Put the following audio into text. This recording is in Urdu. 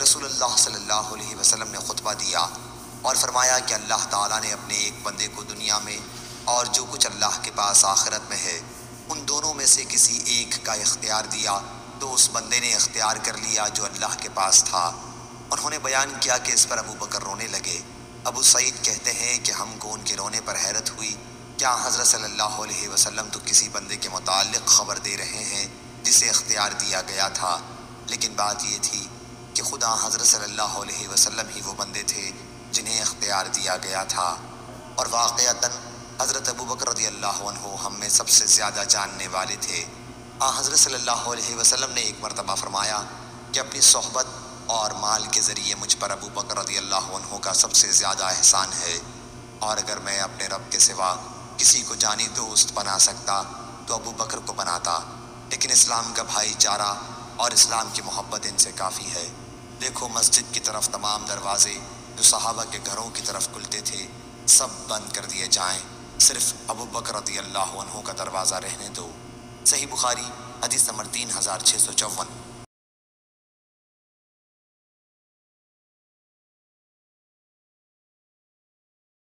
رسول اللہ صلی اللہ علیہ وسلم نے خطبہ دیا اور فرمایا کہ اللہ تعالیٰ نے اپنے ایک بندے کو دنیا میں اور جو کچھ اللہ کے پاس آخرت میں ہے ان دونوں میں سے کسی ایک کا اختیار دیا تو اس بندے نے اختیار کر لیا جو اللہ کے پاس تھا۔ انہوں نے بیان کیا کہ اس پر ابو بکر رونے لگے۔ ابو سعید کہتے ہیں کہ ہم کو ان کے رونے پر حیرت ہوئی، کیا حضرت صلی اللہ علیہ وسلم تو کسی بندے کے متعلق خبر دے رہے ہیں جسے اختیار دیا گیا تھا، لیکن بات یہ تھی کہ خدا حضرت صلی اللہ علیہ وسلم ہی وہ بندے تھے جنہیں اختیار دیا گیا تھا۔ اور واقعتاً حضرت ابو بکر رضی اللہ عنہ ہم میں سب سے زیادہ جاننے والے تھے۔ حضرت صلی اللہ علیہ وسلم نے ایک مرتبہ فرمایا کہ اپنی صحبت اور مال کے ذریعے مجھ پر ابو بکر رضی اللہ عنہ کا سب سے زیادہ احسان ہے، اور اگر میں اپنے رب کے سوا کسی کو جانی دوست بنا سکتا تو ابو بکر کو بناتا، لیکن اسلام کا بھائی چارہ اور اسلام کی محبت ان سے کافی ہے۔ دیکھو مسجد کی طرف تمام دروازے جو صحابہ کے گھروں کی طرف کھلتے تھے سب بند کر دیے جائیں، صرف ابو بکر رضی اللہ عنہ کا دروازہ رہنے دو۔ صحیح بخاری حدیث نمبر 3654۔